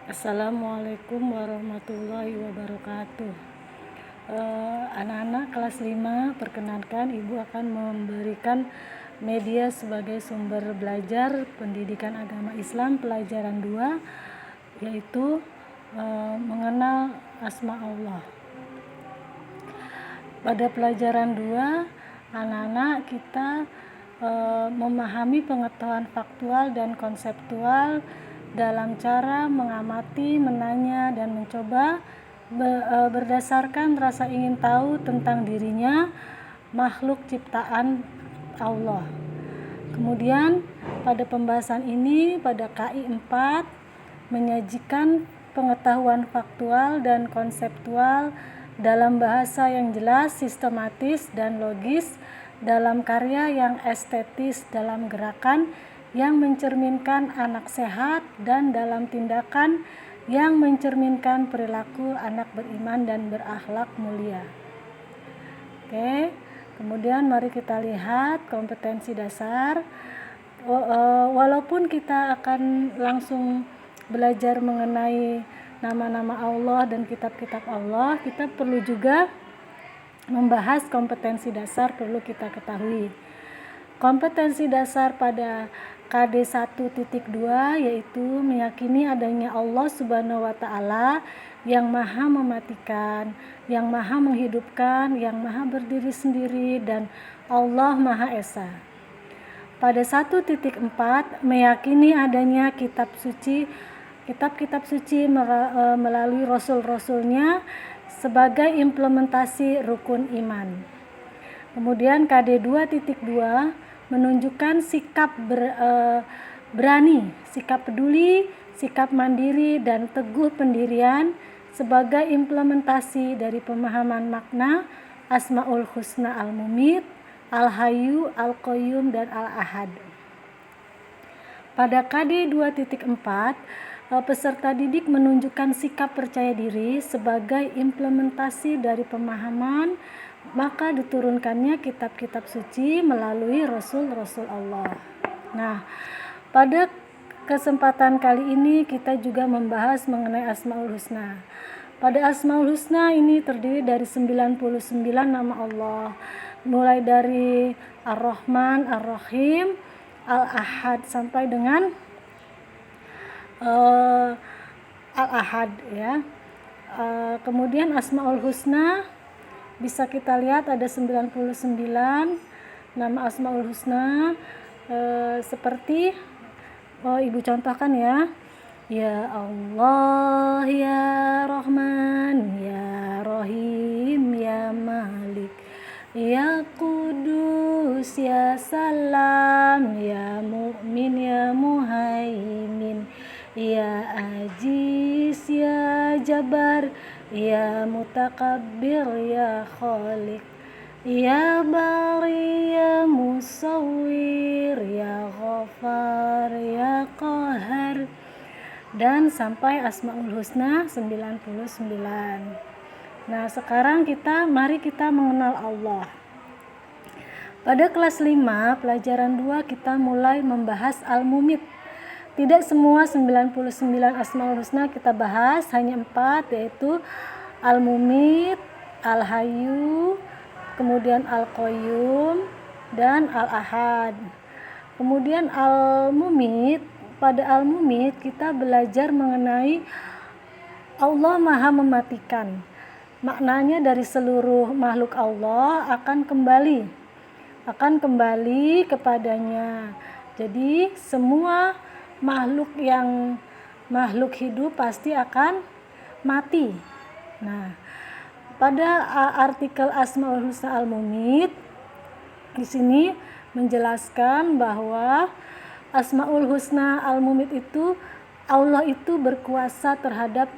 Assalamualaikum warahmatullahi wabarakatuh. Anak-anak kelas 5, perkenankan Ibu akan memberikan media sebagai sumber belajar pendidikan agama Islam pelajaran 2, yaitu mengenal asma Allah. Pada pelajaran 2, anak-anak kita memahami pengetahuan faktual dan konseptual dalam cara mengamati, menanya, dan mencoba berdasarkan rasa ingin tahu tentang dirinya, makhluk ciptaan Allah. Kemudian pada pembahasan ini, pada KI 4 menyajikan pengetahuan faktual dan konseptual dalam bahasa yang jelas, sistematis, dan logis, dalam karya yang estetis, dalam gerakan yang mencerminkan anak sehat, dan dalam tindakan yang mencerminkan perilaku anak beriman dan berakhlak mulia. Oke, kemudian mari kita lihat kompetensi dasar. Walaupun kita akan langsung belajar mengenai nama-nama Allah dan kitab-kitab Allah, kita perlu juga membahas kompetensi dasar perlu kita ketahui. Kompetensi dasar pada KD 1.2 yaitu meyakini adanya Allah Subhanahu wa Ta'ala yang maha mematikan, yang maha menghidupkan, yang maha berdiri sendiri, dan Allah Maha Esa. Pada 1.4 meyakini adanya kitab-kitab suci melalui rasul-rasulnya sebagai implementasi rukun iman. Kemudian KD 2.2 menunjukkan sikap berani, sikap peduli, sikap mandiri, dan teguh pendirian sebagai implementasi dari pemahaman makna Asmaul Husna Al-Mumit, Al-Hayyu, Al-Qayyum, dan Al-Ahad. Pada KD 2.4, peserta didik menunjukkan sikap percaya diri sebagai implementasi dari pemahaman, maka diturunkannya kitab-kitab suci melalui Rasul-Rasul Allah. Nah, pada kesempatan kali ini kita juga membahas mengenai Asmaul Husna. Pada Asmaul Husna ini terdiri dari 99 nama Allah, mulai dari Ar-Rahman, Ar-Rahim, Al-Ahad sampai dengan Al-Ahad ya. Kemudian Asmaul Husna bisa kita lihat ada 99 nama Asmaul Husna, seperti Ibu contohkan ya. Ya Allah, ya Rahman, ya Rahim, ya Malik, ya Kudus, ya Salam, ya Mu'min, ya Muhaimin, ya Aziz, ya Jabbar, ya Mutakabbir, ya Khaliq, ya Bari, ya Musawwir, ya Ghafar, ya Qahar, dan sampai Asmaul Husna 99. Nah, sekarang mari kita mengenal Allah. Pada kelas 5, pelajaran 2 kita mulai membahas Al-Mumit. Tidak semua 99 Asmaul Husna kita bahas, hanya 4, yaitu Al-Mumit, Al-Hayyu, kemudian Al-Qayyum, dan Al-Ahad. Kemudian Al-Mumit, pada Al-Mumit kita belajar mengenai Allah Maha Mematikan. Maknanya dari seluruh makhluk Allah akan kembali kepadanya. Jadi semua makhluk hidup pasti akan mati. Nah, pada artikel Asmaul Husna Al-Mumit di sini menjelaskan bahwa Asmaul Husna Al-Mumit itu Allah itu berkuasa terhadap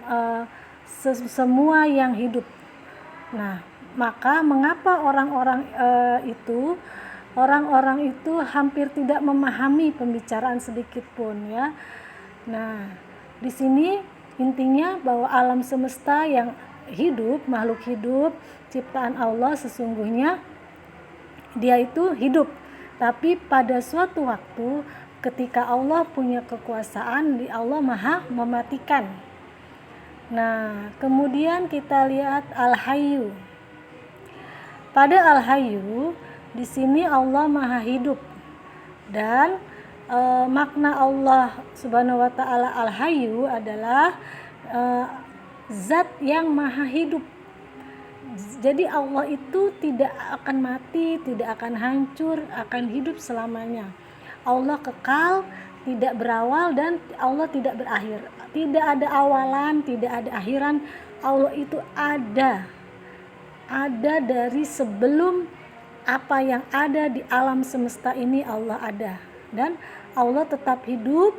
semua yang hidup. Nah, maka mengapa orang-orang itu hampir tidak memahami pembicaraan sedikit pun ya. Nah, di sini intinya bahwa alam semesta yang hidup, makhluk hidup, ciptaan Allah sesungguhnya dia itu hidup. Tapi pada suatu waktu ketika Allah punya kekuasaan, Allah Maha Mematikan. Nah, kemudian kita lihat Al-Hayyu. Pada Al-Hayyu di sini Allah Maha Hidup, dan makna Allah Subhanahu wa taala Al-Hayyu adalah zat yang maha hidup. Jadi Allah itu tidak akan mati, tidak akan hancur, akan hidup selamanya. Allah kekal, tidak berawal, dan Allah tidak berakhir. Tidak ada awalan, tidak ada akhiran. Allah itu ada dari sebelum apa yang ada di alam semesta ini. Allah ada, dan Allah tetap hidup.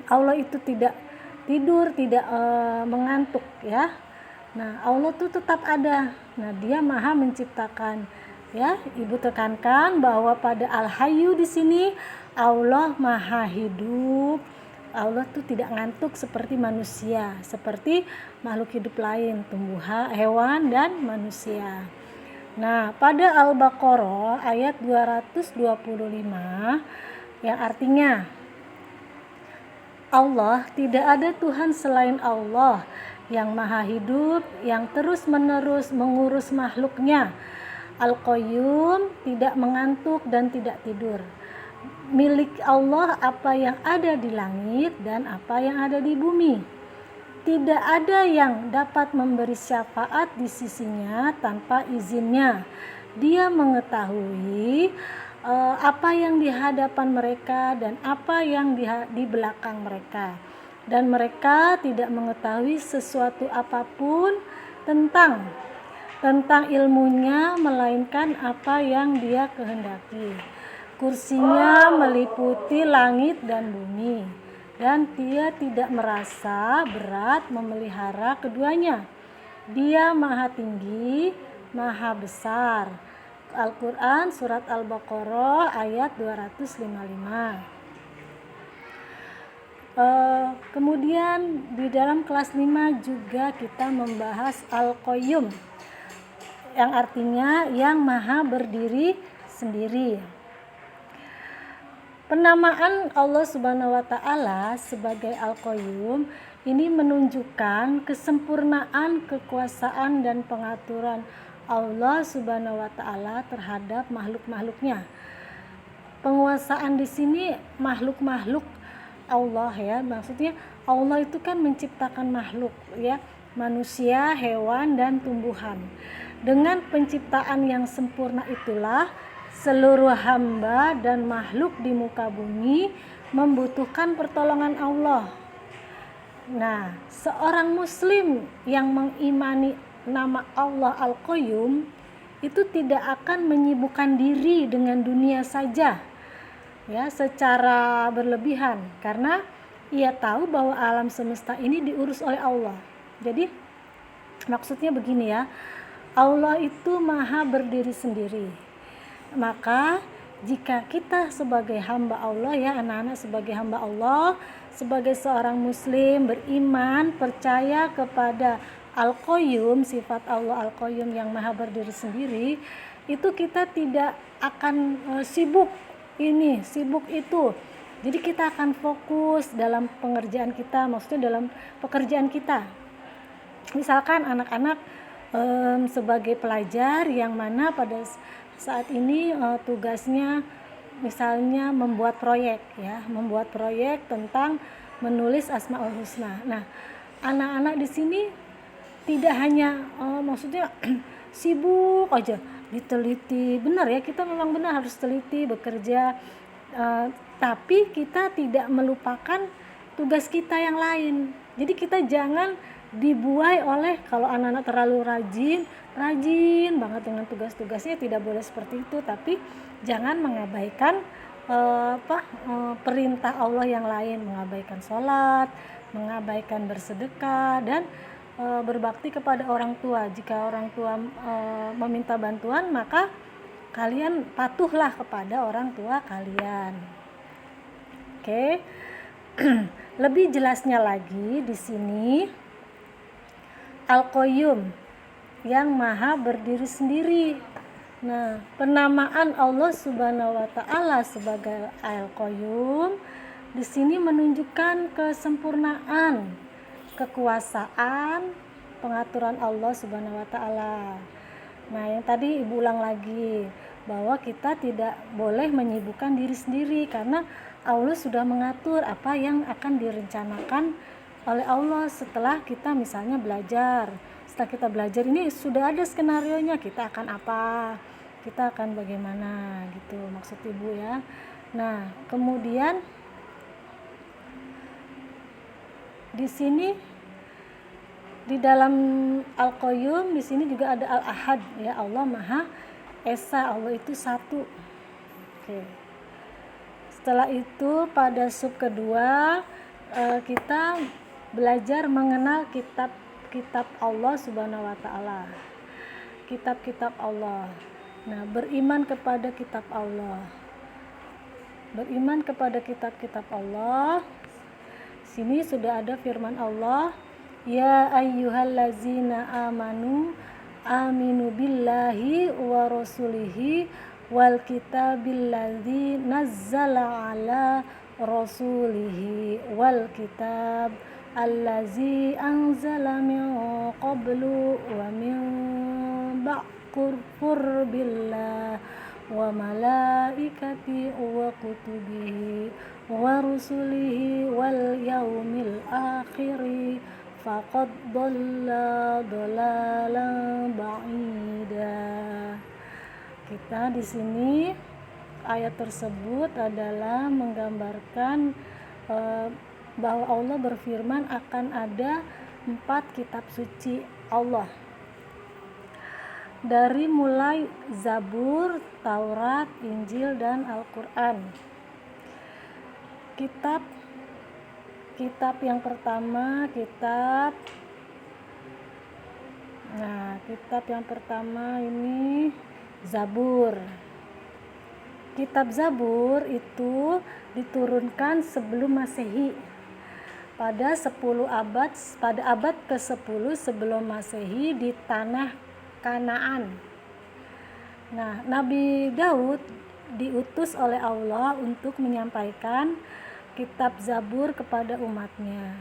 Allah itu tidak tidur, tidak mengantuk, ya. Nah, Allah tuh tetap ada. Nah, Dia Maha menciptakan. Ya, Ibu tekankan bahwa pada Al-Hayyu di sini Allah Maha hidup. Allah tuh tidak ngantuk seperti manusia, seperti makhluk hidup lain, tumbuhan, hewan, dan manusia. Nah, pada Al-Baqarah ayat 225 yang artinya Allah, tidak ada Tuhan selain Allah yang maha hidup, yang terus-menerus mengurus makhluknya. Al-Qayyum, tidak mengantuk dan tidak tidur. Milik Allah apa yang ada di langit dan apa yang ada di bumi. Tidak ada yang dapat memberi syafaat di sisinya tanpa izinnya. Dia mengetahui apa yang di hadapan mereka dan apa yang di belakang mereka, dan mereka tidak mengetahui sesuatu apapun tentang ilmunya melainkan apa yang Dia kehendaki. Kursinya meliputi langit dan bumi, dan Dia tidak merasa berat memelihara keduanya. Dia maha tinggi, maha besar. Al-Quran surat Al-Baqarah ayat 255. Kemudian di dalam kelas 5 juga kita membahas Al-Qayyum, yang artinya yang maha berdiri sendiri. Penamaan Allah Subhanahu wa taala sebagai Al-Qayyum ini menunjukkan kesempurnaan kekuasaan dan pengaturan Allah Subhanahu wa taala terhadap makhluk-makhluknya. Penguasaan di sini makhluk-makhluk Allah, ya. Maksudnya Allah itu kan menciptakan makhluk, ya, manusia, hewan, dan tumbuhan. Dengan penciptaan yang sempurna itulah seluruh hamba dan makhluk di muka bumi membutuhkan pertolongan Allah. Nah, seorang muslim yang mengimani nama Allah Al-Qayyum itu tidak akan menyibukkan diri dengan dunia saja, ya, secara berlebihan, karena ia tahu bahwa alam semesta ini diurus oleh Allah. Jadi maksudnya begini, ya, Allah itu maha berdiri sendiri. Maka jika kita sebagai hamba Allah, ya, anak-anak sebagai hamba Allah, sebagai seorang muslim beriman, percaya kepada Al-Qayyum, sifat Allah Al-Qayyum yang maha berdiri sendiri, itu kita tidak akan sibuk ini, sibuk itu. Jadi kita akan fokus dalam pengerjaan kita, maksudnya dalam pekerjaan kita. Misalkan anak-anak sebagai pelajar yang mana pada saat ini tugasnya misalnya membuat proyek, ya, membuat proyek tentang menulis Asmaul Husna. Nah, anak-anak di sini tidak hanya maksudnya sibuk aja diteliti, benar, ya, kita memang benar harus teliti, bekerja, tapi kita tidak melupakan tugas kita yang lain. Jadi kita jangan dibuai oleh, kalau anak-anak terlalu rajin banget dengan tugas-tugasnya, tidak boleh seperti itu, tapi jangan mengabaikan perintah Allah yang lain, mengabaikan sholat, mengabaikan bersedekah, dan berbakti kepada orang tua. Jika orang tua meminta bantuan, maka kalian patuhlah kepada orang tua kalian. Oke. Lebih jelasnya lagi di sini, Al-Qayyum yang maha berdiri sendiri. Nah, penamaan Allah Subhanahu wa taala sebagai Al-Qayyum di sini menunjukkan kesempurnaan kekuasaan, pengaturan Allah Subhanahu wa taala. Nah, yang tadi Ibu ulang lagi bahwa kita tidak boleh menyibukkan diri sendiri karena Allah sudah mengatur apa yang akan direncanakan oleh Allah setelah kita misalnya belajar. Setelah kita belajar ini sudah ada skenarionya, kita akan apa, kita akan bagaimana gitu maksud Ibu ya. Nah, kemudian di sini di dalam Al-Qayyum di sini juga ada Al-Ahad ya, Allah Maha Esa, Allah itu satu. Oke. Setelah itu pada sub kedua kita belajar mengenal kitab-kitab Allah Subhanahu wa taala. Kitab-kitab Allah. Nah, beriman kepada kitab Allah. Beriman kepada kitab-kitab Allah. Sini sudah ada firman Allah, ya ayyuhallazina amanu aminu billahi wa rasulihi wal kitabil ladzi nazzala ala rasulihi wal kitab allazi anzala min qablu wa min ba'kur billah wa malaikati wa kutubihi wa rusulihi wal yaumil akhiri faqad dhalla dhalalan ba'ida. Kita di sini ayat tersebut adalah menggambarkan bahwa Allah berfirman akan ada 4 kitab suci Allah. Dari mulai Zabur, Taurat, Injil, dan Al-Quran. Kitab yang pertama, kitab yang pertama ini Zabur. Kitab Zabur itu diturunkan sebelum Masehi pada abad ke-10 sebelum Masehi di tanah Kanaan. Nah, Nabi Daud diutus oleh Allah untuk menyampaikan kitab Zabur kepada umatnya.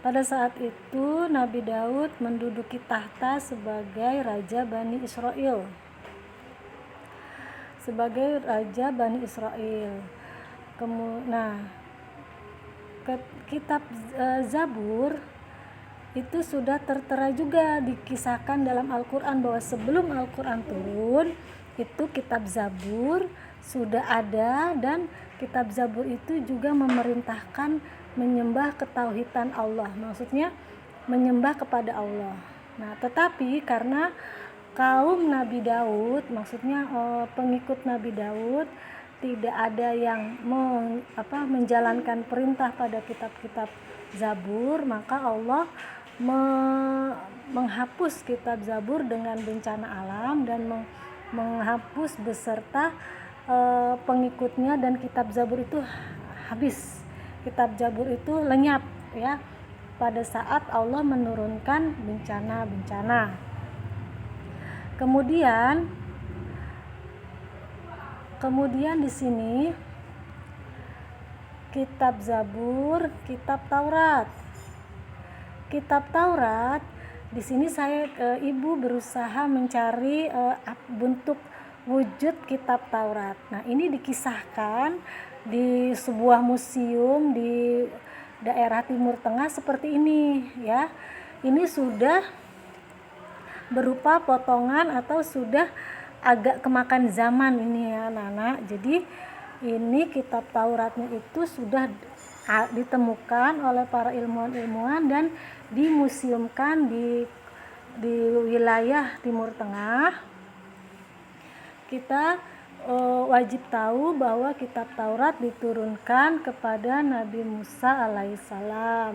Pada saat itu Nabi Daud menduduki tahta sebagai Raja Bani Israel. Kitab Zabur itu sudah tertera juga dikisahkan dalam Al-Quran bahwa sebelum Al-Quran turun itu kitab Zabur sudah ada, dan kitab Zabur itu juga memerintahkan menyembah ketauhidan Allah, maksudnya menyembah kepada Allah. Nah, tetapi karena kaum Nabi Daud, maksudnya pengikut Nabi Daud tidak ada yang menjalankan perintah pada kitab-kitab Zabur, maka Allah menghapus kitab Zabur dengan bencana alam dan menghapus beserta pengikutnya, dan kitab Zabur itu habis. Kitab Zabur itu lenyap ya pada saat Allah menurunkan bencana-bencana. Kemudian di sini kitab Zabur, kitab Taurat. Kitab Taurat di sini Ibu berusaha mencari bentuk wujud kitab Taurat. Nah, ini dikisahkan di sebuah museum di daerah Timur Tengah seperti ini ya. Ini sudah berupa potongan atau sudah agak kemakan zaman ini ya anak-anak. Jadi ini kitab Tauratnya itu sudah ditemukan oleh para ilmuwan-ilmuwan dan dimuseumkan di wilayah Timur Tengah. Kita wajib tahu bahwa kitab Taurat diturunkan kepada Nabi Musa alaihissalam.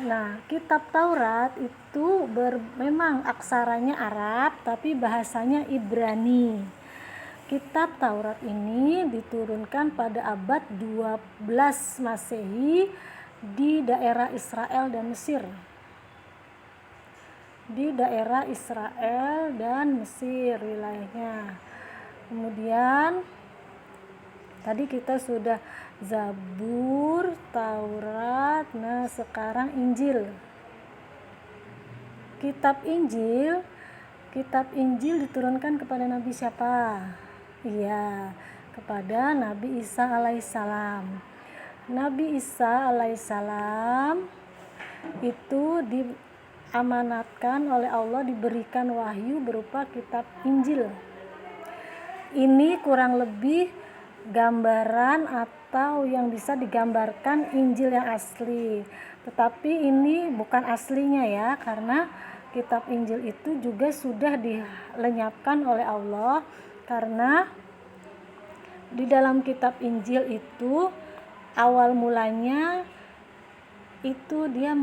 Nah, kitab Taurat itu memang aksaranya Arab tapi bahasanya Ibrani. Kitab Taurat ini diturunkan pada abad 12 Masehi di daerah Israel dan Mesir. Di daerah Israel dan Mesir wilayahnya. Kemudian Tadi kita sudah Zabur, Taurat, nah sekarang Injil. Kitab Injil diturunkan kepada Nabi siapa? Iya, kepada Nabi Isa alaihissalam. Nabi Isa alaihissalam itu diamanatkan oleh Allah, diberikan wahyu berupa kitab Injil. Ini kurang lebih gambaran atau yang bisa digambarkan Injil yang asli. Tetapi ini bukan aslinya ya, karena kitab Injil itu juga sudah dilenyapkan oleh Allah, karena di dalam kitab Injil itu awal mulanya itu dia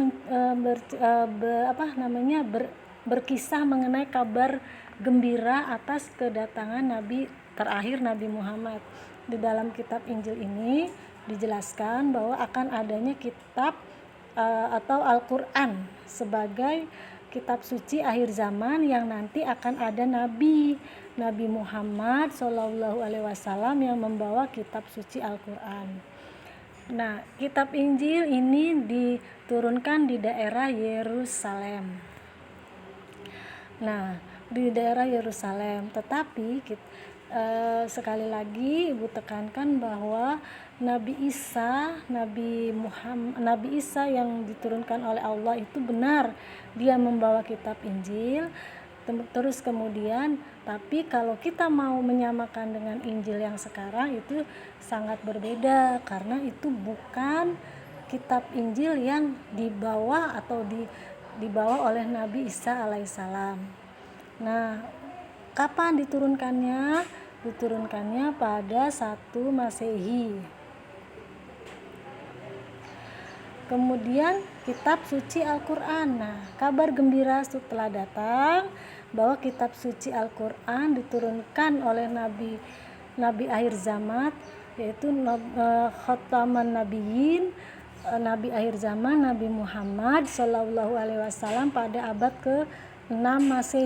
berkisah mengenai kabar gembira atas kedatangan Nabi terakhir, Nabi Muhammad. Di dalam kitab Injil ini dijelaskan bahwa akan adanya kitab atau Al-Quran sebagai kitab suci akhir zaman yang nanti akan ada Nabi Muhammad SAW yang membawa kitab suci Al-Quran. Nah, kitab Injil ini diturunkan di daerah Yerusalem. Nah, di daerah Yerusalem, tetapi sekali lagi Ibu tekankan bahwa Nabi Isa yang diturunkan oleh Allah itu benar, dia membawa kitab Injil. Terus kemudian, tapi kalau kita mau menyamakan dengan Injil yang sekarang itu sangat berbeda, karena itu bukan kitab Injil yang dibawa oleh Nabi Isa alaihissalam. Nah, kapan diturunkannya? Diturunkannya pada 1 Masehi. Kemudian kitab suci Al-Quran. Nah, kabar gembira telah datang bahwa kitab suci Al-Quran diturunkan oleh Nabi akhir zaman, yaitu Khataman Nabiyyin, Nabi akhir zaman, Nabi Muhammad SAW pada abad ke-6 Masehi.